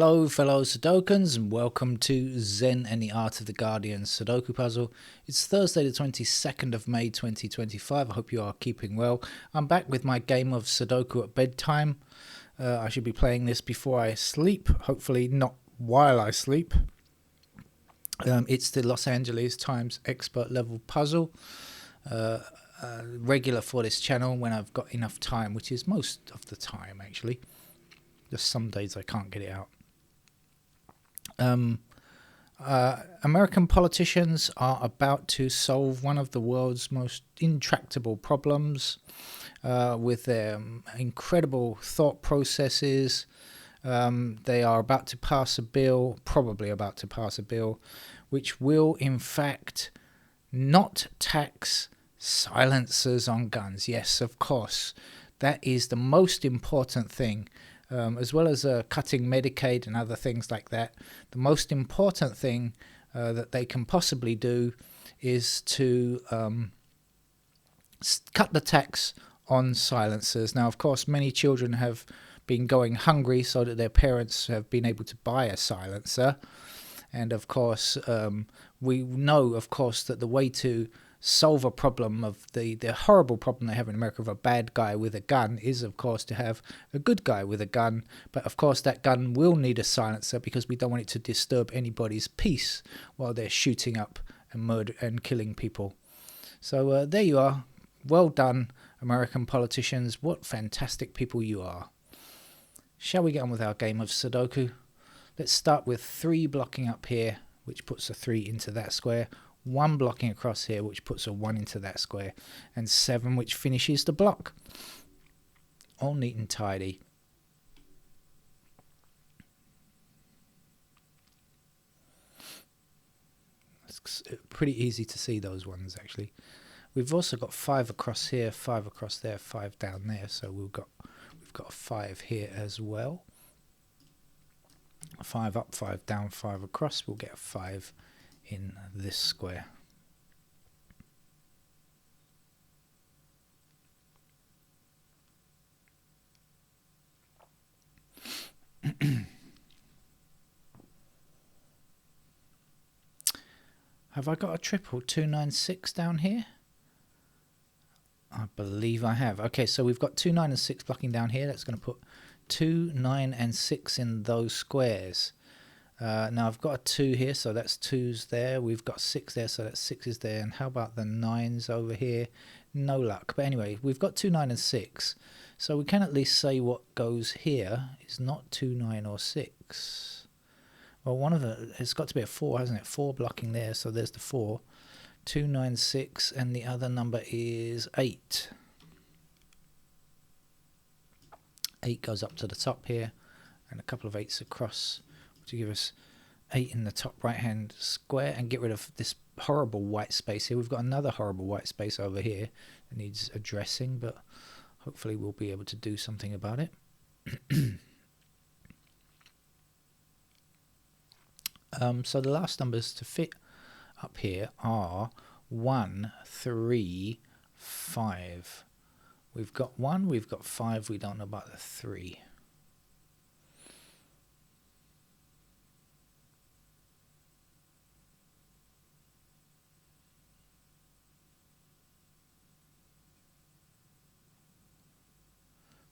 Hello fellow Sudokans and welcome to Zen and the Art of the Guardian Sudoku puzzle. It's Thursday the 22nd of May 2025. I hope you are keeping well. I'm back with my game of Sudoku at bedtime. I should be playing this before I sleep, hopefully not while I sleep. It's the Los Angeles Times expert level puzzle. Regular for this channel when I've got enough time, which is most of the time actually. Just some days I can't get it out. American politicians are about to solve one of the world's most intractable problems with their incredible thought processes. They are about to pass a bill, probably about to pass a bill, which will in fact not tax silencers on guns. Yes, of course, that is the most important thing. As well as cutting Medicaid and other things like that, the most important thing that they can possibly do is to cut the tax on silencers. Now, of course, many children have been going hungry so that their parents have been able to buy a silencer. And, of course, we know, of course, that the way to solve a problem of the horrible problem they have in America of a bad guy with a gun is of course to have a good guy with a gun, but of course that gun will need a silencer because we don't want it to disturb anybody's peace while they're shooting up and murder and killing people. So there you are. Well done, American politicians. What fantastic people you are. Shall we get on with our game of Sudoku? Let's start with 3 blocking up here, which puts a 3 into that square, 1 blocking across here, which puts a 1 into that square, and 7, which finishes the block. All neat and tidy. It's pretty easy to see those ones, actually. We've also got 5 across here, 5 across there, 5 down there, so we've got a 5 here as well. 5 up, 5 down, 5 across. We'll get a 5 in this square. Have I got a triple 296 down here? I believe I have. Okay, so we've got 2, 9 and 6 blocking down here. That's going to put 2, 9 and 6 in those squares. Now I've got a 2 here, so that's 2's there. We've got 6 there, so that's 6's there. And how about the 9's over here? No luck. But anyway, we've got 2, 9 and 6. So we can at least say what goes here is not 2, 9 or 6. Well, one of the, it's got to be a 4, hasn't it? 4 blocking there, so there's the 4. 2, 9, 6, and the other number is 8. 8 goes up to the top here, and a couple of 8's across to give us 8 in the top right hand square and get rid of this horrible white space here. We've got another horrible white space over here that needs addressing, but hopefully we'll be able to do something about it. So the last numbers to fit up here are 1, 3, 5. We've got 1, we've got 5, we don't know about the 3.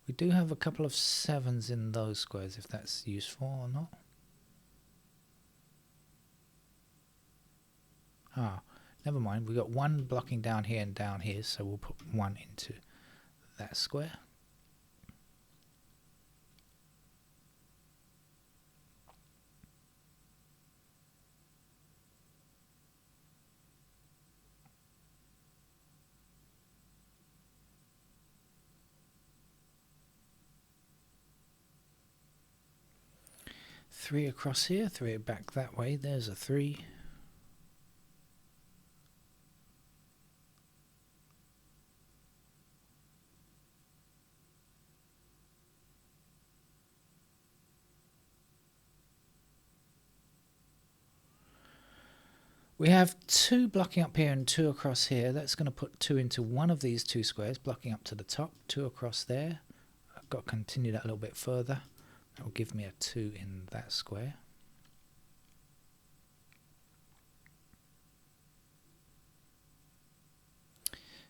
We do have a couple of 7's in those squares, if that's useful or not. Ah, never mind. We've got 1 blocking down here and down here, so we'll put 1 into that square. Three across here, 3 back that way. There's a 3. We have 2 blocking up here and 2 across here. That's going to put 2 into one of these 2 squares, blocking up to the top. 2 across there. I've got to continue that a little bit further. That will give me a 2 in that square.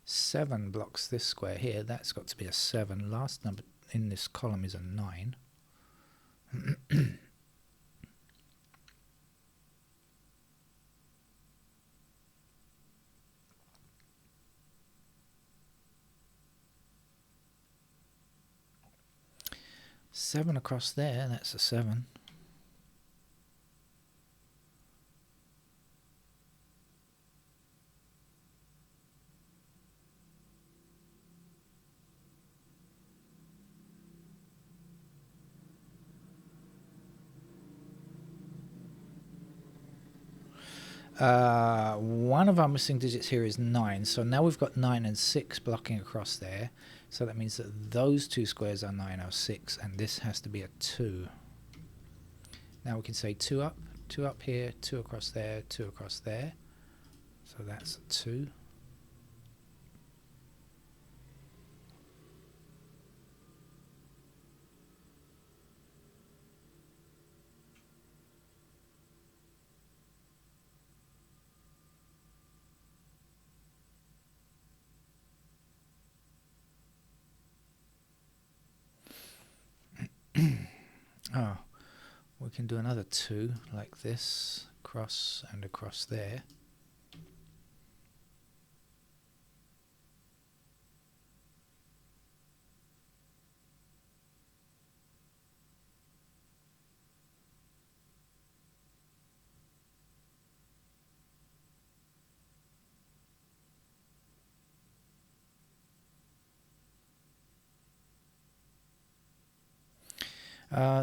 Seven blocks this square here. That's got to be a 7. Last number in this column is a 9. Seven across there, that's a 7. One of our missing digits here is 9, so now we've got 9 and 6 blocking across there, so that means that those two squares are 9 or 6, and this has to be a 2. Now we can say 2 up here, 2 across there, 2 across there, so that's a 2. Oh, we can do another 2 like this, across and across there.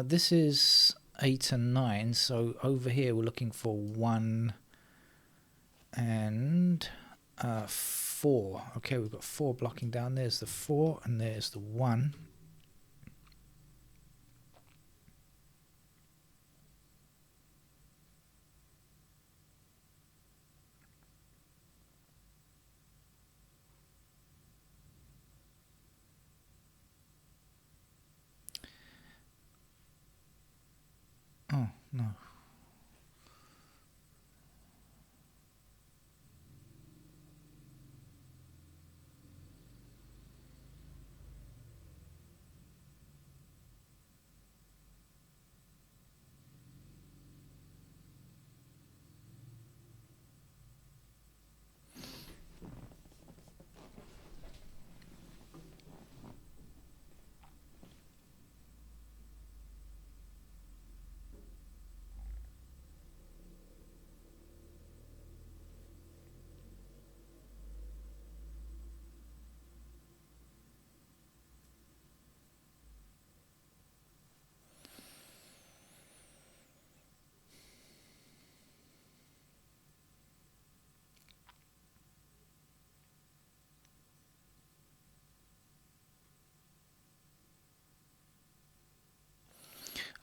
This is 8 and 9, so over here we're looking for 1 and 4. Okay, we've got 4 blocking down. There's the 4 and there's the 1. Oh, no.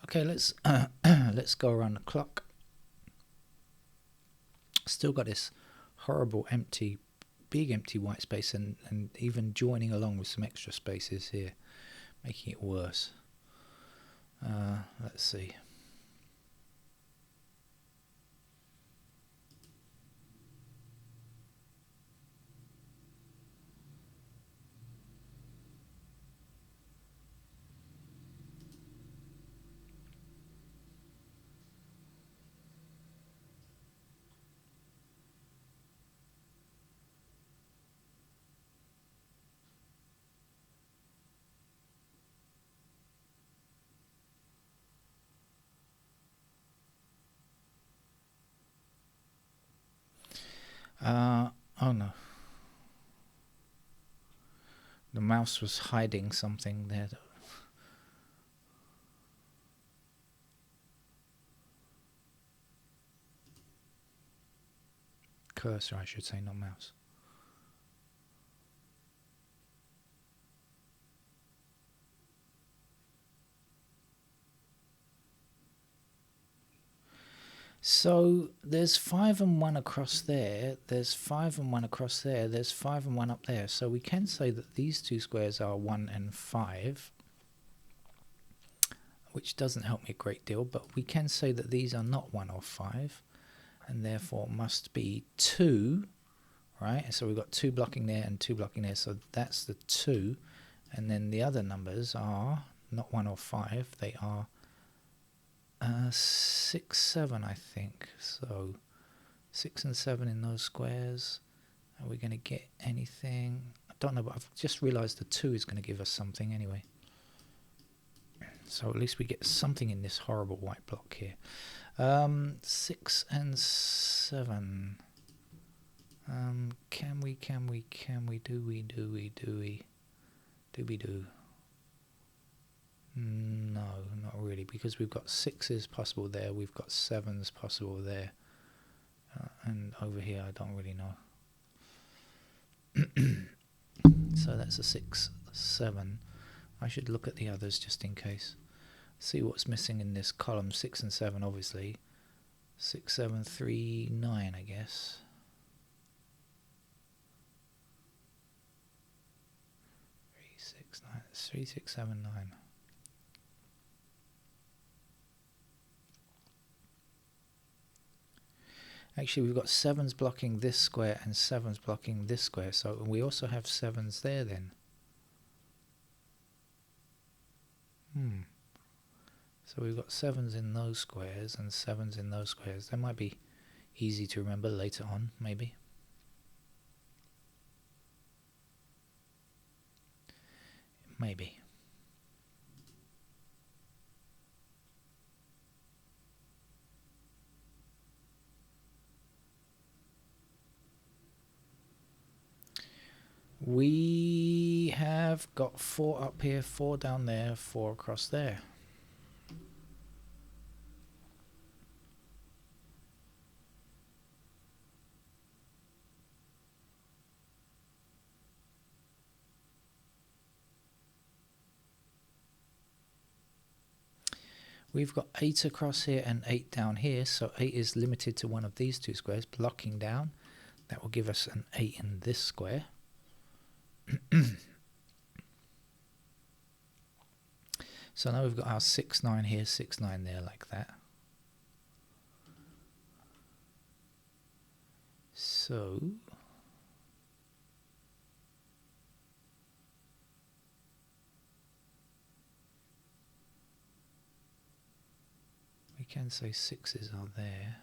Okay, let's let's go around the clock. Still got this horrible big empty white space, and even joining along with some extra spaces here, making it worse. Let's see. Oh no. The mouse was hiding something there. Cursor, I should say, not mouse. So there's 5 and 1 across there, there's 5 and 1 across there, there's 5 and 1 up there. So we can say that these two squares are 1 and 5. which doesn't help me a great deal, but we can say that these are not 1 or 5, and therefore must be 2, right? And so we've got 2 blocking there and 2 blocking there, so that's the 2, and then the other numbers are not 1 or 5, they are 6, 7, I think. So 6 and 7 in those squares. Are we going to get anything? I don't know, but I've just realised the 2 is going to give us something anyway. So at least we get something in this horrible white block here. 6 and 7. Can we, do we? No, not really, because we've got 6s possible there, we've got 7s possible there, and over here I don't really know. So that's a 6, 7. I should look at the others just in case. See what's missing in this column. 6 and 7, obviously. 6, 7, 3, 9, I guess. 3, 6, 9. 3, 6, 7, 9. Actually, we've got 7s blocking this square and 7s blocking this square. So we also have 7s there then. So we've got 7s in those squares and 7s in those squares. That might be easy to remember later on, maybe. Maybe. We have got 4 up here, 4 down there, 4 across there. We've got 8 across here and 8 down here, so 8 is limited to one of these 2 squares, blocking down. That will give us an 8 in this square. So now we've got our 6, 9 here, 6, 9 there, like that. So we can say 6s are there.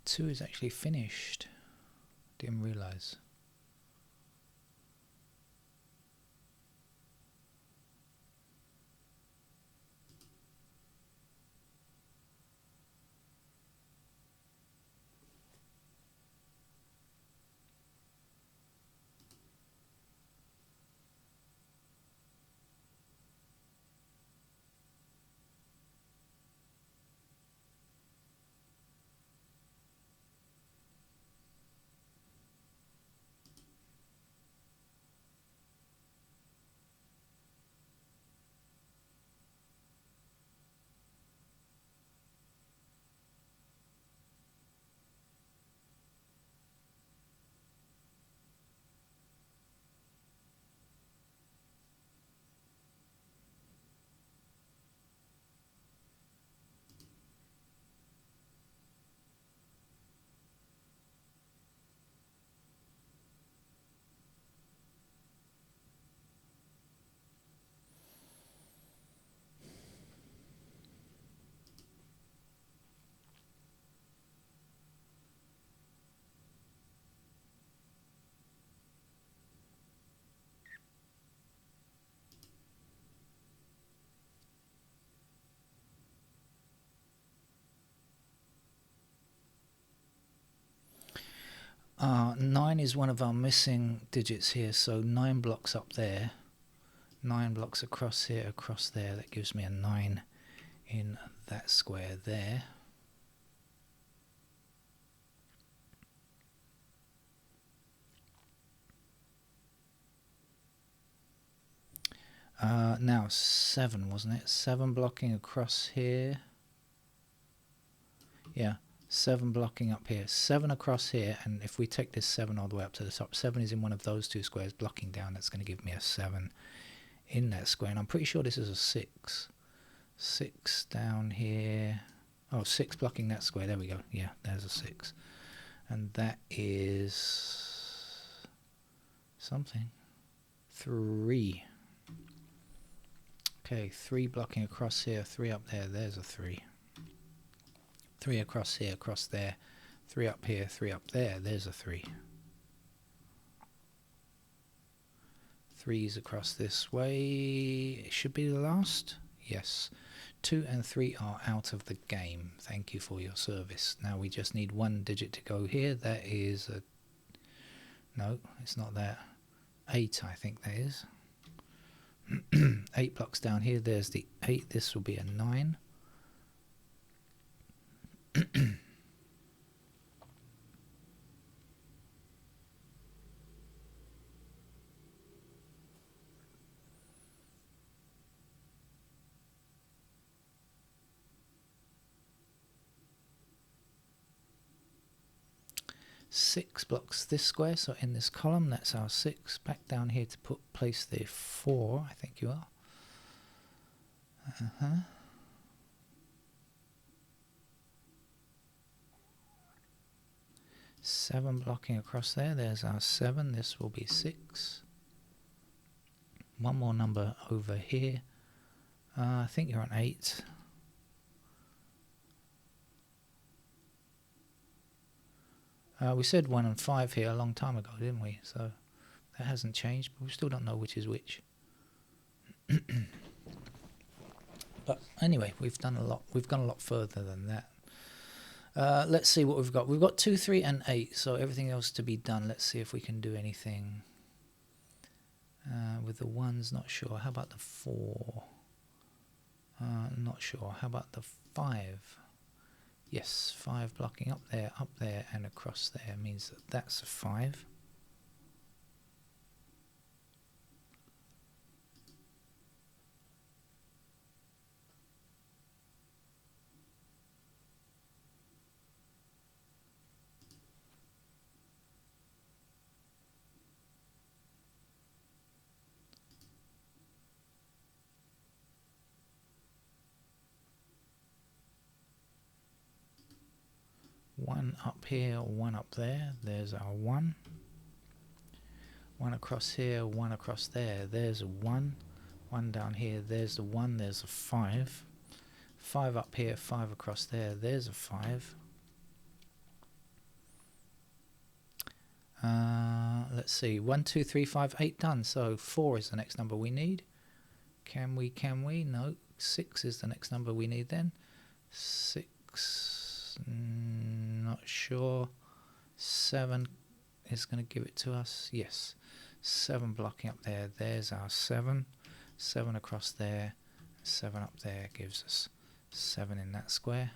Two is actually finished. Didn't realise. 9 is one of our missing digits here, so 9 blocks up there, 9 blocks across here, across there. That gives me a 9 in that square there. Now 7, wasn't it? 7 blocking across here. Yeah, 7 blocking up here. 7 across here, and if we take this 7 all the way up to the top, 7 is in one of those two squares blocking down. That's going to give me a 7 in that square, and I'm pretty sure this is a 6. 6 down here. Oh, 6 blocking that square. There we go. Yeah, there's a 6. And that is something. 3. Okay, 3 blocking across here, 3 up there, there's a 3. 3 across here, across there, 3 up here, 3 up there, there's a 3. 3's across this way, it should be the last? Yes. 2 and 3 are out of the game. Thank you for your service. Now we just need 1 digit to go here. That is a... No, it's not that. 8, I think that is. 8 blocks down here, there's the 8. This will be a 9. Six blocks this square, so in this column, that's our 6. Back down here to place the 4, I think you are. 7 blocking across there, there's our 7, this will be 6. 1 more number over here. I think you're on 8. We said 1 and 5 here a long time ago, didn't we? So that hasn't changed, but we still don't know which is which. But anyway, we've done a lot. We've gone a lot further than that. Let's see what we've got. We've got 2, 3, and 8. So everything else to be done. Let's see if we can do anything with the 1s. Not sure. How about the 4? Not sure. How about the 5? Yes, 5 blocking up there, and across there means that that's a 5. One up here, 1 up there, there's our 1. 1 across here, 1 across there, there's a 1. 1 down here, there's the 1, there's a 5. 5 up here, 5 across there, there's a 5. Let's see, 1, 2, 3, 5, 8 done, so 4 is the next number we need. Can we? No, 6 is the next number we need then. 6, not sure. 7 is going to give it to us. Yes, 7 blocking up there, there's our 7. 7 across there, 7 up there gives us 7 in that square.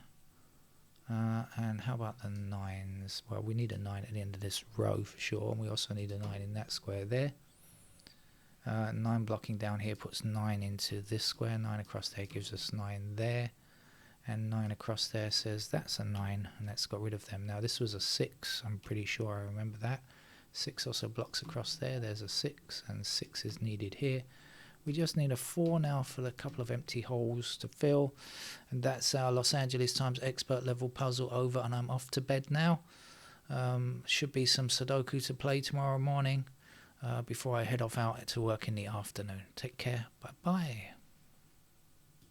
And how about the 9s? Well, we need a 9 at the end of this row for sure, and we also need a 9 in that square there. 9 blocking down here puts 9 into this square. 9 across there gives us 9 there, and 9 across there says that's a 9, and let's get rid of them. Now this was a 6, I'm pretty sure I remember that. 6 also blocks across there, there's a 6, and 6 is needed here. We just need a 4 now for the couple of empty holes to fill, and that's our Los Angeles Times expert level puzzle over, and I'm off to bed now. Should be some Sudoku to play tomorrow morning before I head off out to work in the afternoon. Take care, bye bye.